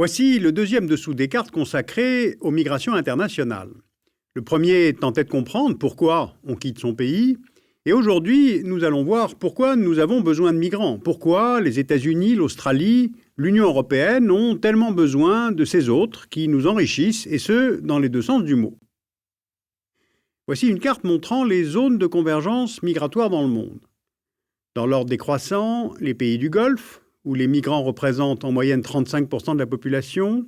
Voici le deuxième dessous des cartes consacré aux migrations internationales. Le premier tentait de comprendre pourquoi on quitte son pays, et aujourd'hui, nous allons voir pourquoi nous avons besoin de migrants, pourquoi les États-Unis, l'Australie, l'Union européenne ont tellement besoin de ces autres qui nous enrichissent, et ce, dans les deux sens du mot. Voici une carte montrant les zones de convergence migratoire dans le monde. Dans l'ordre décroissant, les pays du Golfe, où les migrants représentent en moyenne 35% de la population,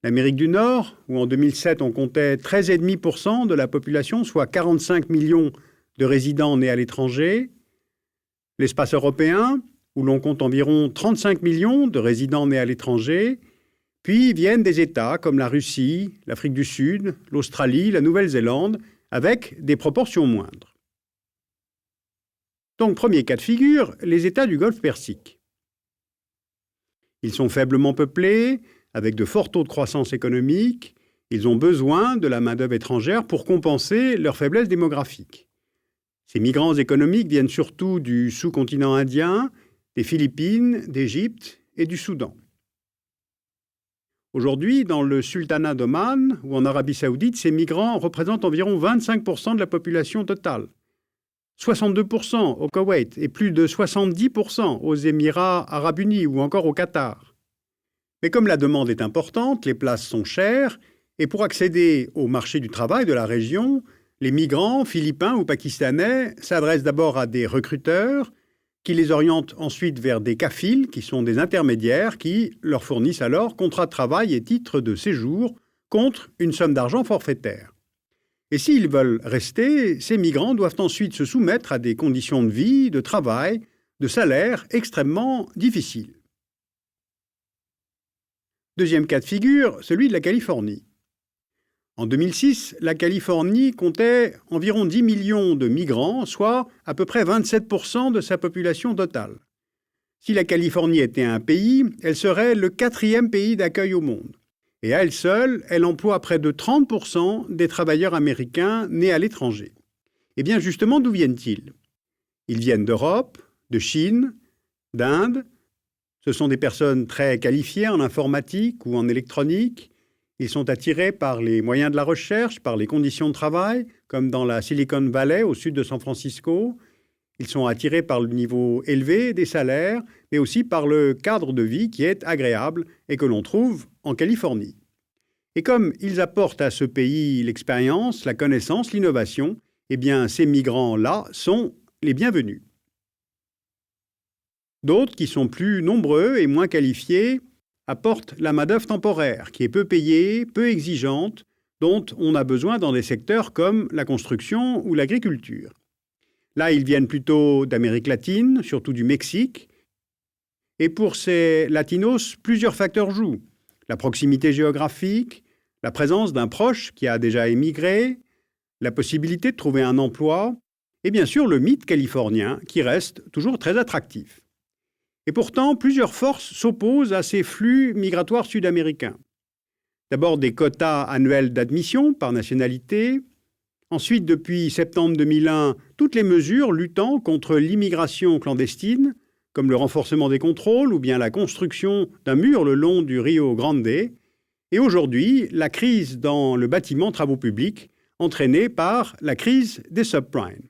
l'Amérique du Nord, où en 2007 on comptait 13,5% de la population, soit 45 millions de résidents nés à l'étranger, l'espace européen, où l'on compte environ 35 millions de résidents nés à l'étranger, puis viennent des États comme la Russie, l'Afrique du Sud, l'Australie, la Nouvelle-Zélande, avec des proportions moindres. Donc, premier cas de figure, les États du Golfe Persique. Ils sont faiblement peuplés, avec de forts taux de croissance économique. Ils ont besoin de la main-d'œuvre étrangère pour compenser leur faiblesse démographique. Ces migrants économiques viennent surtout du sous-continent indien, des Philippines, d'Égypte et du Soudan. Aujourd'hui, dans le sultanat d'Oman ou en Arabie saoudite, ces migrants représentent environ 25% de la population totale, 62% au Koweït et plus de 70% aux Émirats arabes unis ou encore au Qatar. Mais comme la demande est importante, les places sont chères, et pour accéder au marché du travail de la région, les migrants philippins ou pakistanais s'adressent d'abord à des recruteurs qui les orientent ensuite vers des kafils, qui sont des intermédiaires qui leur fournissent alors contrats de travail et titres de séjour contre une somme d'argent forfaitaire. Et s'ils veulent rester, ces migrants doivent ensuite se soumettre à des conditions de vie, de travail, de salaire extrêmement difficiles. Deuxième cas de figure, celui de la Californie. En 2006, la Californie comptait environ 10 millions de migrants, soit à peu près 27% de sa population totale. Si la Californie était un pays, elle serait le 4e pays d'accueil au monde. Et à elle seule, elle emploie près de 30% des travailleurs américains nés à l'étranger. Eh bien justement, d'où viennent-ils? Ils viennent d'Europe, de Chine, d'Inde. Ce sont des personnes très qualifiées en informatique ou en électronique. Ils sont attirés par les moyens de la recherche, par les conditions de travail, comme dans la Silicon Valley au sud de San Francisco. Ils sont attirés par le niveau élevé des salaires, mais aussi par le cadre de vie qui est agréable et que l'on trouve en Californie. Et comme ils apportent à ce pays l'expérience, la connaissance, l'innovation, eh bien ces migrants-là sont les bienvenus. D'autres, qui sont plus nombreux et moins qualifiés, apportent la main-d'œuvre temporaire, qui est peu payée, peu exigeante, dont on a besoin dans des secteurs comme la construction ou l'agriculture. Là, ils viennent plutôt d'Amérique latine, surtout du Mexique. Et pour ces latinos, plusieurs facteurs jouent. La proximité géographique, la présence d'un proche qui a déjà émigré, la possibilité de trouver un emploi, et bien sûr le mythe californien qui reste toujours très attractif. Et pourtant, plusieurs forces s'opposent à ces flux migratoires sud-américains. D'abord des quotas annuels d'admission par nationalité. Ensuite, depuis septembre 2001, toutes les mesures luttant contre l'immigration clandestine, comme le renforcement des contrôles ou bien la construction d'un mur le long du Rio Grande. Et aujourd'hui, la crise dans le bâtiment travaux publics, entraînée par la crise des subprimes.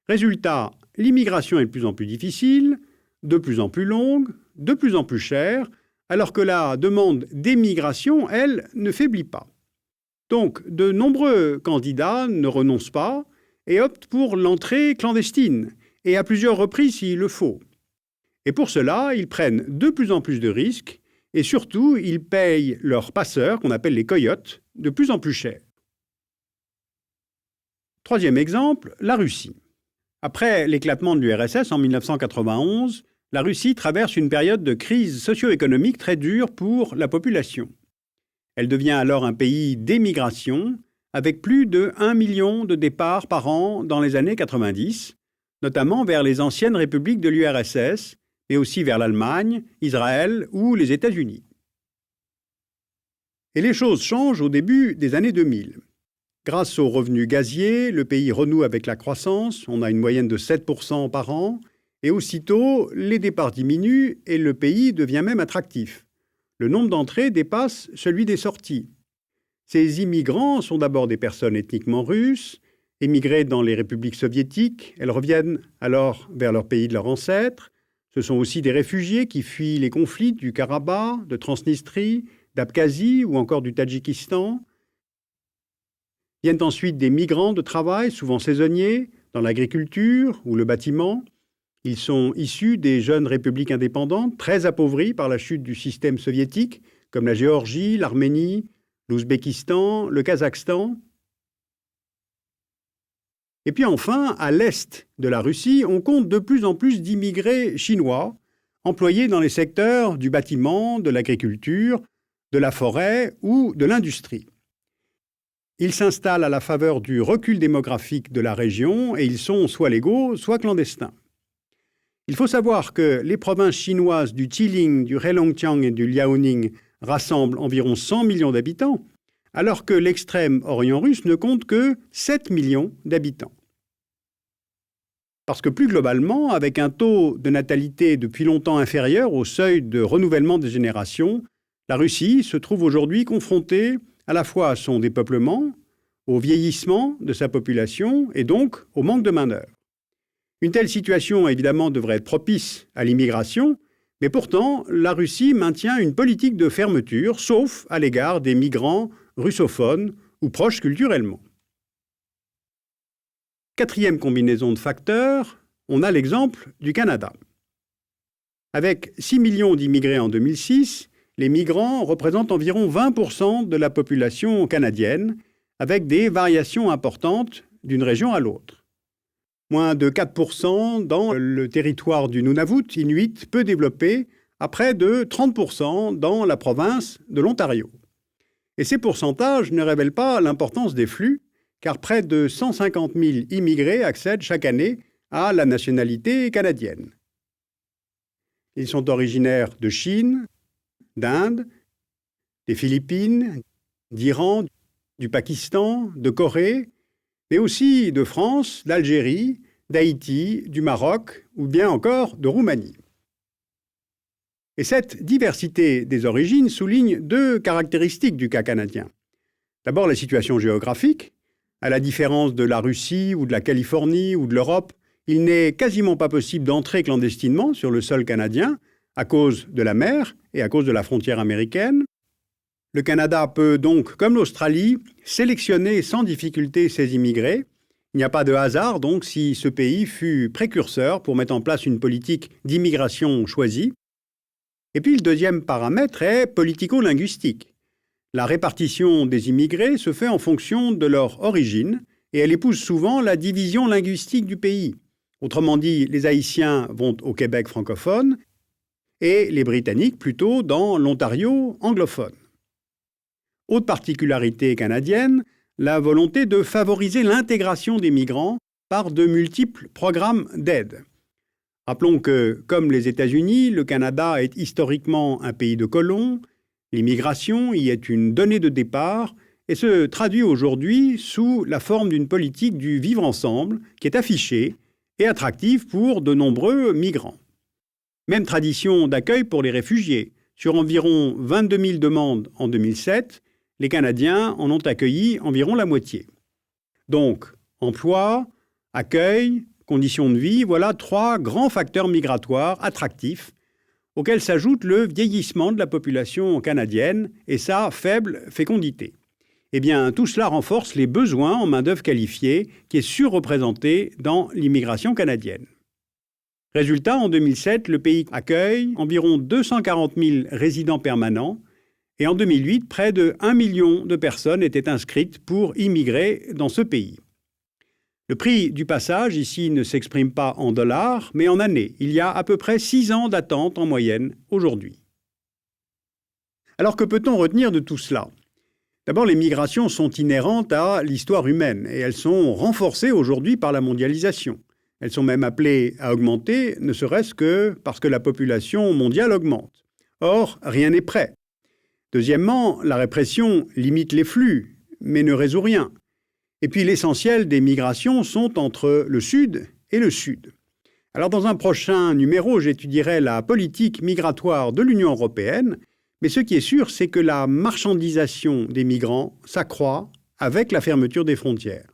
Résultat, l'immigration est de plus en plus difficile, de plus en plus longue, de plus en plus chère, alors que la demande d'émigration, elle, ne faiblit pas. Donc, de nombreux candidats ne renoncent pas et optent pour l'entrée clandestine, et à plusieurs reprises s'il le faut. Et pour cela, ils prennent de plus en plus de risques, et surtout, ils payent leurs passeurs, qu'on appelle les coyotes, de plus en plus cher. Troisième exemple, la Russie. Après l'éclatement de l'URSS en 1991, la Russie traverse une période de crise socio-économique très dure pour la population. Elle devient alors un pays d'émigration, avec plus de 1 million de départs par an dans les années 90, notamment vers les anciennes républiques de l'URSS, mais aussi vers l'Allemagne, Israël ou les États-Unis. Et les choses changent au début des années 2000. Grâce aux revenus gaziers, le pays renoue avec la croissance, on a une moyenne de 7% par an, et aussitôt, les départs diminuent et le pays devient même attractif. le nombre d'entrées dépasse celui des sorties. Ces immigrants sont d'abord des personnes ethniquement russes, émigrées dans les républiques soviétiques. Elles reviennent alors vers leur pays de leurs ancêtres. Ce sont aussi des réfugiés qui fuient les conflits du Karabakh, de Transnistrie, d'Abkhazie ou encore du Tadjikistan. Viennent ensuite des migrants de travail, souvent saisonniers, dans l'agriculture ou le bâtiment. Ils sont issus des jeunes républiques indépendantes, très appauvries par la chute du système soviétique, comme la Géorgie, l'Arménie, l'Ouzbékistan, le Kazakhstan. Et puis enfin, à l'est de la Russie, on compte de plus en plus d'immigrés chinois, employés dans les secteurs du bâtiment, de l'agriculture, de la forêt ou de l'industrie. Ils s'installent à la faveur du recul démographique de la région et ils sont soit légaux, soit clandestins. Il faut savoir que les provinces chinoises du Jilin, du Heilongjiang et du Liaoning rassemblent environ 100 millions d'habitants, alors que l'extrême-orient russe ne compte que 7 millions d'habitants. Parce que plus globalement, avec un taux de natalité depuis longtemps inférieur au seuil de renouvellement des générations, la Russie se trouve aujourd'hui confrontée à la fois à son dépeuplement, au vieillissement de sa population et donc au manque de main-d'œuvre. Une telle situation, évidemment, devrait être propice à l'immigration, mais pourtant, la Russie maintient une politique de fermeture, sauf à l'égard des migrants russophones ou proches culturellement. Quatrième combinaison de facteurs, on a l'exemple du Canada. Avec 6 millions d'immigrés en 2006, les migrants représentent environ 20% de la population canadienne, avec des variations importantes d'une région à l'autre. Moins de 4% dans le territoire du Nunavut inuit peu développé, à près de 30% dans la province de l'Ontario. Et ces pourcentages ne révèlent pas l'importance des flux, car près de 150 000 immigrés accèdent chaque année à la nationalité canadienne. Ils sont originaires de Chine, d'Inde, des Philippines, d'Iran, du Pakistan, de Corée, mais aussi de France, d'Algérie, d'Haïti, du Maroc ou bien encore de Roumanie. Et cette diversité des origines souligne deux caractéristiques du cas canadien. D'abord la situation géographique. À la différence de la Russie ou de la Californie ou de l'Europe, il n'est quasiment pas possible d'entrer clandestinement sur le sol canadien à cause de la mer et à cause de la frontière américaine. Le Canada peut donc, comme l'Australie, sélectionner sans difficulté ses immigrés. Il n'y a pas de hasard donc si ce pays fut précurseur pour mettre en place une politique d'immigration choisie. Et puis le deuxième paramètre est politico-linguistique. La répartition des immigrés se fait en fonction de leur origine et elle épouse souvent la division linguistique du pays. Autrement dit, les Haïtiens vont au Québec francophone et les Britanniques plutôt dans l'Ontario anglophone. Autre particularité canadienne, la volonté de favoriser l'intégration des migrants par de multiples programmes d'aide. Rappelons que, comme les États-Unis, le Canada est historiquement un pays de colons, l'immigration y est une donnée de départ et se traduit aujourd'hui sous la forme d'une politique du vivre ensemble qui est affichée et attractive pour de nombreux migrants. Même tradition d'accueil pour les réfugiés. Sur environ 22 000 demandes en 2007, les Canadiens en ont accueilli environ la moitié. Donc, emploi, accueil, conditions de vie, voilà trois grands facteurs migratoires attractifs auxquels s'ajoute le vieillissement de la population canadienne et sa faible fécondité. Eh bien, tout cela renforce les besoins en main-d'œuvre qualifiée qui est surreprésentée dans l'immigration canadienne. Résultat, en 2007, le pays accueille environ 240 000 résidents permanents et en 2008, près de 1 million de personnes étaient inscrites pour immigrer dans ce pays. Le prix du passage ici ne s'exprime pas en dollars, mais en années. Il y a à peu près 6 ans d'attente en moyenne aujourd'hui. Alors que peut-on retenir de tout cela ? D'abord, les migrations sont inhérentes à l'histoire humaine et elles sont renforcées aujourd'hui par la mondialisation. Elles sont même appelées à augmenter, ne serait-ce que parce que la population mondiale augmente. Or, rien n'est prêt. Deuxièmement, la répression limite les flux, mais ne résout rien. Et puis l'essentiel des migrations sont entre le Sud et le Sud. Alors dans un prochain numéro, j'étudierai la politique migratoire de l'Union européenne, Mais ce qui est sûr, c'est que la marchandisation des migrants s'accroît avec la fermeture des frontières.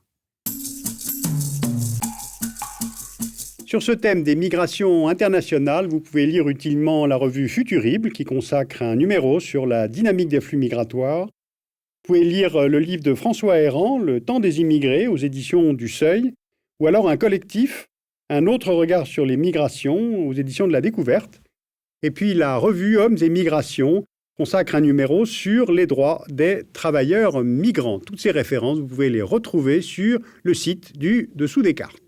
Sur ce thème des migrations internationales, vous pouvez lire utilement la revue Futurible qui consacre un numéro sur la dynamique des flux migratoires. Vous pouvez lire le livre de François Héran, Le temps des immigrés, aux éditions du Seuil, ou alors un collectif, Un autre regard sur les migrations, aux éditions de La Découverte. Et puis la revue Hommes et Migrations consacre un numéro sur les droits des travailleurs migrants. Toutes ces références, vous pouvez les retrouver sur le site du Dessous des cartes.